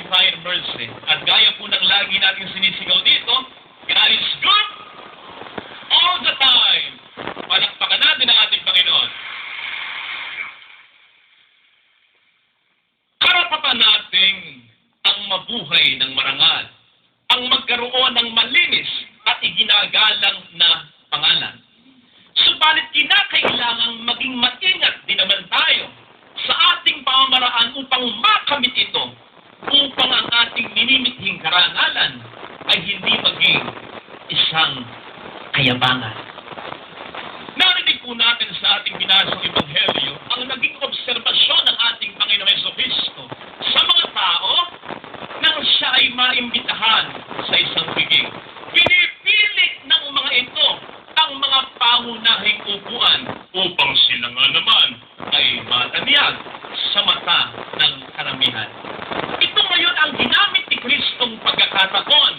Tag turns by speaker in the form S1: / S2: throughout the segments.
S1: divine mercy. At gaya po ng lagi natin sinisigaw dito, God is good all the time. Palakpakan natin ang ating Panginoon. Karapatan nating ang mabuhay ng marangal, ang magkaroon ng malinis at iginagalang na pangalan. Subalit kinakailangang maging maingat din naman tayo sa ating pamamaraan upang makamit ito, upang ang ating minimithing karangalan ay hindi maging isang kayabangan. Narinig po natin sa ating binasang Ebanghelyo ang naging obserbasyon ng ating Panginoon Jesucristo sa mga tao nang siya ay maimbitahan sa isang biging. Pinipili ng mga ito ang mga pangunahing upuan upang sila nga naman ay matanyag sa mata ng karamihan. Ito ngayon ang ginamit ni Kristong pagkakataon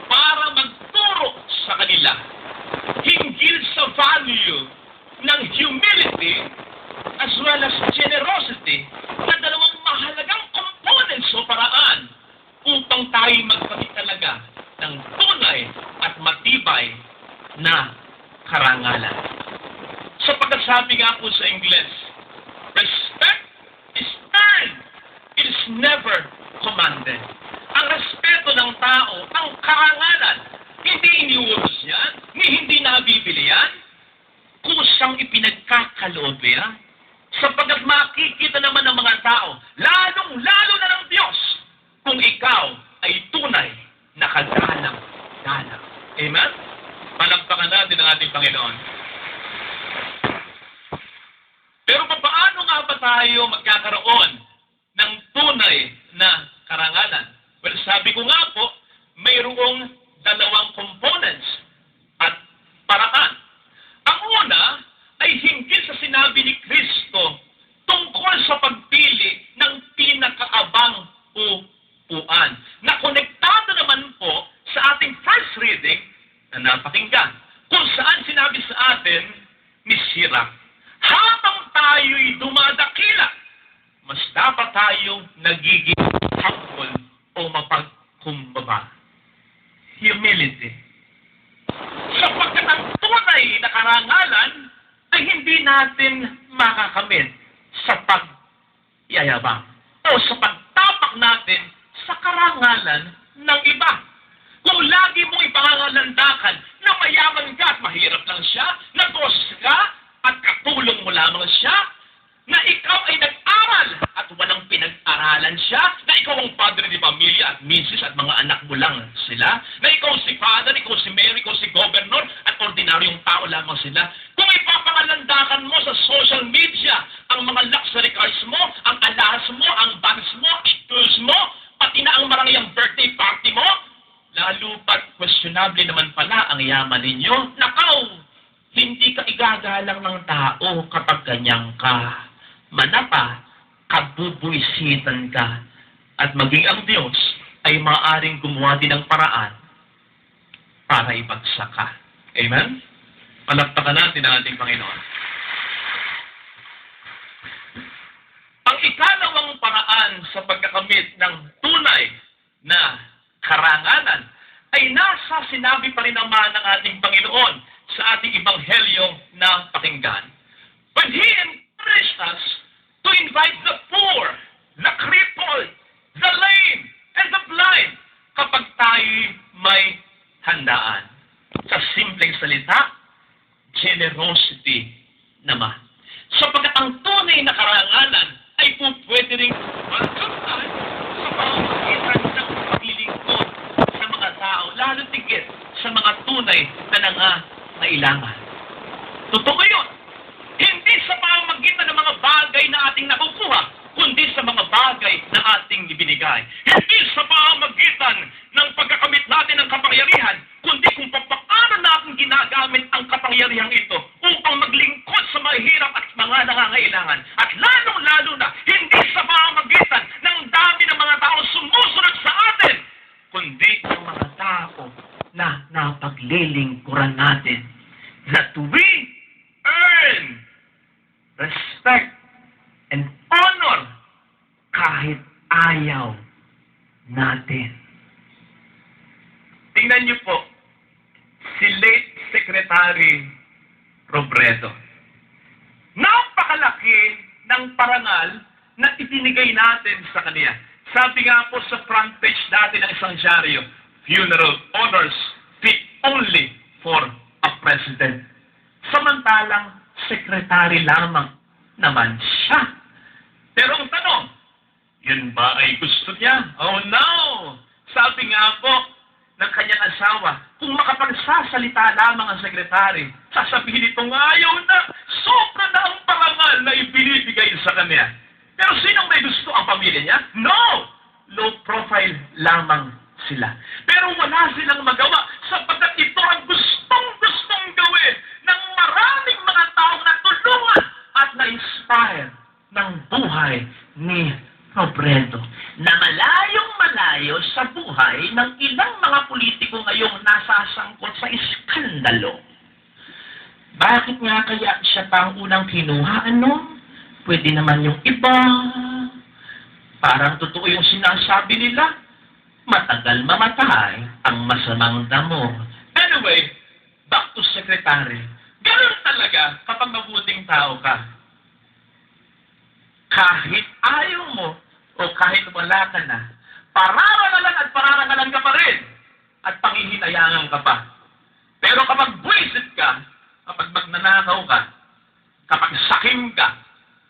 S1: para magturo sa kanila hinggil sa value ng humility as well as generosity na dalawang mahalagang components o paraan upang tayo magkamit talaga ng tunay at matibay na karangalan. Sa pagkasabi nga po sa Ingles, respect is earned, it is never commanded. Ang respeto ng tao, ang karangalan, hindi iniutos yan, hindi nabibili yan, kusang ipinagkakaloob yan, sapagkat makikita naman ng mga tao, lalong-lalo na ng Diyos, kung ikaw ay tunay na kagalang-galang. Amen? Palakpakan natin ang ating Panginoon. Pero paano nga ba tayo magkakaroon ng tunay na karangalan? Well, sabi ko nga po, mayroong dalawang components at paraan. Ang una ay hinggil sa sinabi ni Kristo tungkol sa pagpili ng pinakaabang upuan na konektado naman po sa ating first reading na napakinggan, kung saan sinabi sa atin ni Sirach, habang tayo'y dumadakila, mas dapat tayong nagiging humble o mapagkumbaba. Humility. Sapagkat ang tunay na karangalan ay hindi natin makakamit sa pagyayabang o sa pagtapak natin sa karangalan ng iba. Kung lagi mong ipangangalandakan na mayaman ka at mahirap lang siya, na boss ka at katulong mo lamang siya, na ikaw ay nag-aral at walang pinag-aralan siya, na ikaw ang padre ni pamilya at misis at mga anak mo lang sila, na ikaw si father, ikaw si mayor, ikaw si governor, at ordinaryong tao lamang sila. Kung ipapangalandakan mo sa social media ang mga luxury cars mo, ang alahas mo, ang bags mo, tools mo, pati na ang marangyang birthday party mo, lalo pat questionable naman pala ang yaman ninyo. Nakaw, hindi ka igagalang ng tao kapag ganyang ka. Manapa, kabubuisitan ka. At maging ang Diyos ay maaaring gumawa din ng paraan para ibagsak ka. Amen? Palakpakan natin ang ating Panginoon. Ang ikalawang paraan sa pagkakamit ng tunay na karangalan ay nasa sinabi pa rin naman ng ating Panginoon sa ating Ebanghelyo na pakinggan. When He encouraged us to invite the poor, the crippled, the lame, and the blind kapag tayo may handaan. Sa simpleng salita, generosity naman. Sapagkat ang tunay na karangalan ay po pwede rin magkamtan sa pamamagitan ng paglilingkod sa mga tao, lalo tigit sa mga tunay na nangangailangan. Totoo yun. Hindi sa pamamagitan ng mga bagay na ating nakukuha, kundi sa mga bagay na ating ibinigay. Hindi sa pamamagitan ng pagkakamit natin ng kapangyarihan, kundi kung paano natin ginagamit ang kapangyarihan ito upang maglingkod sa mahirap at mga nangangailangan. At lalong-lalo na, hindi sa pamamagitan ng dami ng mga tao sumusunod sa atin, kundi ang mga tao na napaglilingkuran natin, that we earn respect and honor kahit ayaw
S2: natin.
S1: Tingnan niyo po, si late Secretary Robredo. Napakalaki ng parangal na ibinigay natin sa kanya. Sabi nga po sa front page dati ng isang dyaryo, funeral honors fit only for a president. Samantalang sekretary lamang naman siya. Pero ang tanong, yun ba ay gusto niya? Oh no! Sabi nga po ng kanyang asawa, kung makapagsasalita lamang ang sekretary, sasabihin itong ayaw na, sobra na ang parangal na ibinibigay sa kanya. Pero sinong may gusto ang pamilya niya? No! Low profile lamang sila. Pero wala silang magawa sapagkat ito ang gustong gawin ng maraming mga taong natulungan at na-inspire ng buhay ni Robredo, na malayong-malayo sa buhay ng ilang mga politiko ngayong nasasangkot sa iskandalo. Bakit nga kaya siya pa ang unang kinuha? Ano? Pwede naman yung iba. Parang totoo yung sinasabi nila. Matagal mamatay ang masamang damo. Anyway, back to secretary. Ganun talaga kapag mabuting tao ka. Kahit ayaw mo o kahit wala ka na, pararangalan ka pa rin at pangihinayangan ka pa. Pero kapag buwisit ka, kapag magnanakaw ka, kapag sakim ka,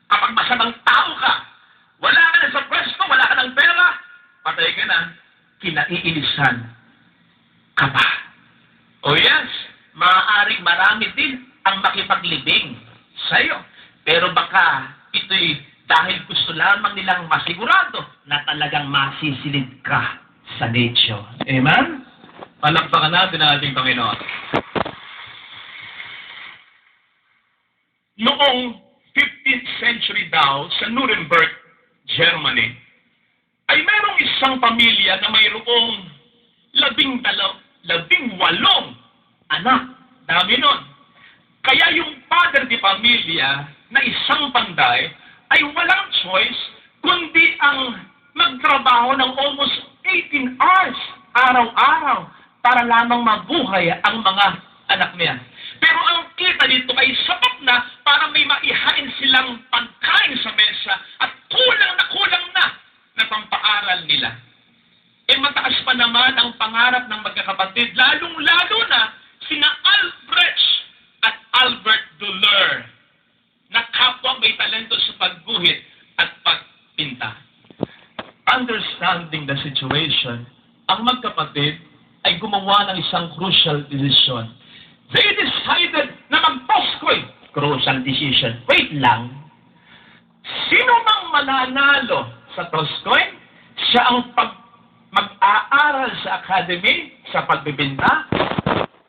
S1: kapag masamang tao ka, wala ka na sa pwesto, wala ka ng pera, patay ka na, kinaiinisan ka pa. Oh yes, maaaring marami din ang makipaglibing sa'yo. Pero baka ito'y dahil gusto lamang nilang masigurado na talagang masisilid ka sa nicho. Amen? Palakpakan natin ang ating Panginoon. Noong 15th century daw sa Nuremberg, Germany, ay mayroong isang pamilya na mayroong 18 anak. Dami nun. Kaya yung father di pamilya na isang panday ay walang choice kundi ang magtrabaho ng almost 18 hours araw-araw para lamang mabuhay ang mga anak niya. Pero ang kita dito ay sapat na para may maihain silang pagkain sa mesa at kulang na pampaaral nila. Mataas pa naman ang pangarap ng magkakapatid, lalong-lalo na sina Albrecht at Albert Durer, na kapwa may talento sa pagguhit at pagpinta. Understanding the situation, ang magkapatid ay gumawa ng isang crucial decision. They decided na magpaskoy. Crucial decision. Wait lang. Sino mang mananalo sa Toskoy? Siya ang mag-aaral sa academy, sa pagbibinta.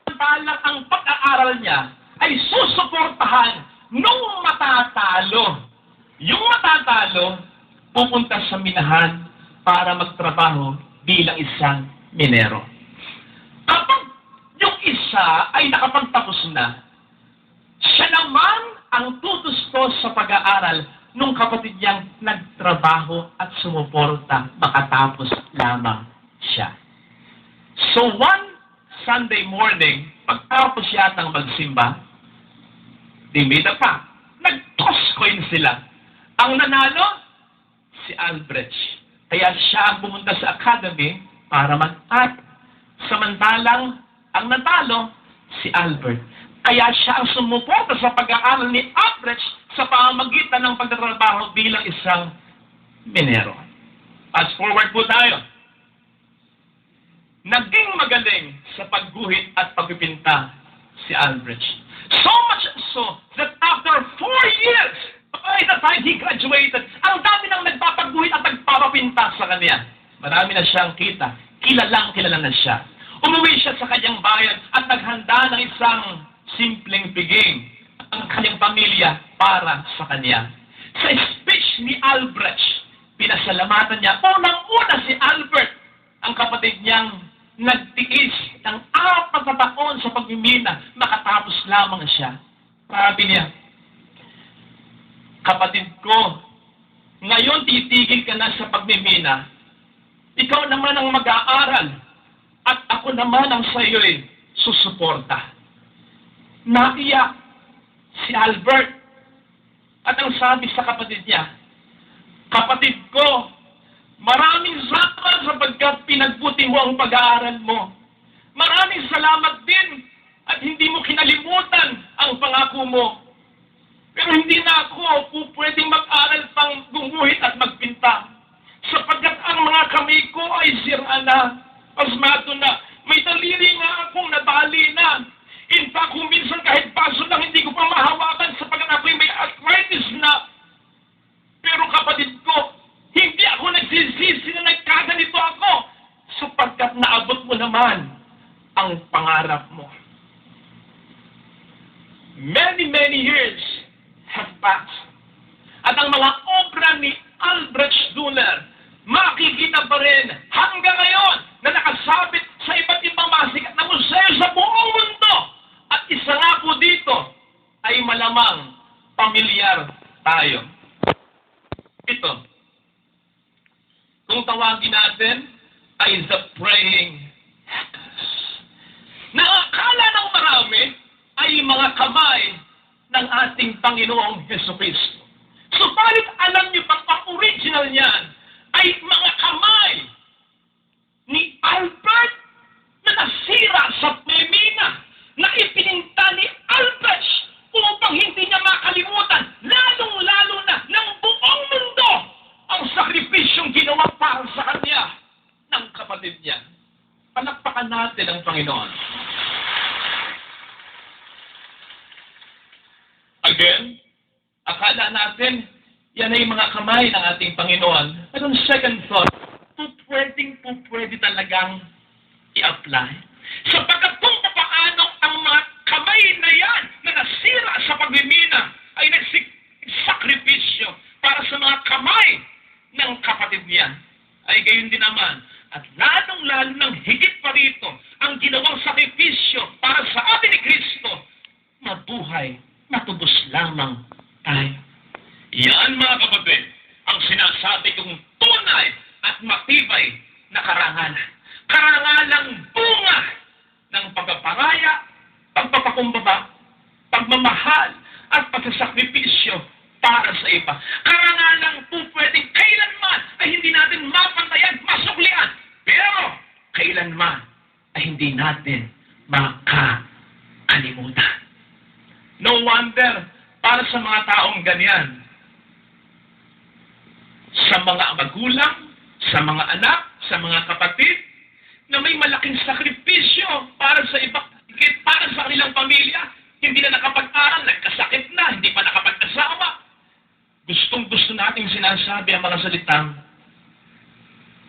S1: Samantalang ang pag-aaral niya ay susuportahan nung matatalo. Yung matatalo, pupunta sa minahan para magtrabaho bilang isang minero. Kapag yung isa ay nakapagtapos na, siya naman ang tutustos sa pag-aaral nung kapatid niyang nagtrabaho at sumuporta, makatapos lamang siya. So one Sunday morning, pagtapos yatang magsimba, they made a pact. Nag-toss coin sila. Ang nanalo, si Albrecht. Kaya siya ang pumunta sa academy para mag-art. Samantalang, ang natalo, si Albert. Kaya siya ang sumuporta sa pag-aaral ni Albrecht sa pamamagitan ng pagtatrabaho bilang isang minero. Fast forward po tayo. Naging magaling sa pagguhit at pagpipinta si Albrecht. So much so that after 4 years, by the time he graduated, ang dami nang nagpapagguhit at nagpapapinta sa kanya. Marami na siyang kita. Kilala na siya. Umuwi siya sa kanyang bayan at naghanda ng isang simpleng piging ang kanyang pamilya para sa kanya. Sa speech ni Albrecht, pinasalamatan niya, unang-una si Albert, ang kapatid niyang nagtiis ng 4 na taon sa pagmimina, makatapos lamang siya. Sabi niya, kapatid ko, ngayon titigil ka na sa pagmimina, ikaw naman ang mag-aaral at ako naman ang sa iyo'y susuporta. Naiyak si Albert at ang sabi sa kapatid niya, kapatid ko, maraming salamat sapagkat pinagbuti mo ang pag-aaral mo. Maraming salamat din at hindi mo kinalimutan ang pangako mo. Pero hindi na ako pwedeng mag-aral pang gumuhit at magpinta. Sapagkat ang mga kamay ko ay sira na, pasmado na. May daliri nga akong nadali na. In fact, kung minsan kahit baso lang hindi ko pa mahawakan sapagkat ako'y may arthritis na. Pero kapatid ko, hindi ako nagsisisi na nagkaganito ako sapagkat naabot mo naman ang pangarap mo. Many years have passed. At ang mga obra ni Albert Stuller, makikita pa rin hanggang ngayon na nakasabit sa iba't ibang masikat na museo sa buong mundo. At isa nga po dito ay malamang pamilyar tayo. Ito, kung tawagin natin ay the praying hands. Nakakala ng marami ay mga kamay ng ating Panginoong Jesucristo. Subalit alam niyo pang original niyan ay mga kamay ni Albert na nasira sa Pemina na ipininta ni Albert upang hindi niya makalimutan, lalong-lalo na ng buong mundo ang sakripisyong ginawa para sa kanya ng kapatid niya. Palakpakan natin ang Panginoon. Again, akala natin, yan ay mga kamay ng ating Panginoon. Pero second thought, pwede talagang i-apply. Sapagkat kung paano ang mga kamay na yan na nasira sa pagmimina ay nagsakripisyo para sa mga kamay ng kapatid niya, ay gayon din naman. At lalong-lalo ng higit pa rito, ang ginawang sakripisyo para sa atin ni Kristo, mabuhay, matubos lamang tayo. Yan mga kapatid, ang sinasabi kong tunay at matibay na karangalan. Karangalang bunga ng pagpaparaya, pagpapakumbaba, pagmamahal, at pagsasakripisyo para sa iba. Karangalang po pwedeng kailanman ay hindi natin mapantayan, masuklian. Pero kailanman ay hindi natin makakalimutan. No wonder, para sa mga taong ganyan, sa mga magulang, sa mga anak, sa mga kapatid, na may malaking sakripisyo para sa iba, para sa kanilang pamilya, hindi na nakapag-aral, nagkasakit na, hindi pa nakapag-asawa. Gustong-gusto nating sinasabi ang mga salitang,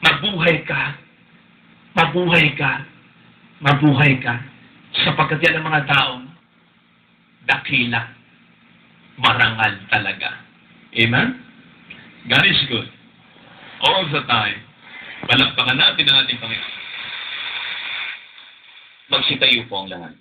S1: mabuhay ka, mabuhay ka, mabuhay ka, sapagkat yan ang mga taong dakila, marangal talaga. Amen? God is good. All the time. Palakpakan natin ang ating Panginoon. Magsitayo po ang lahat.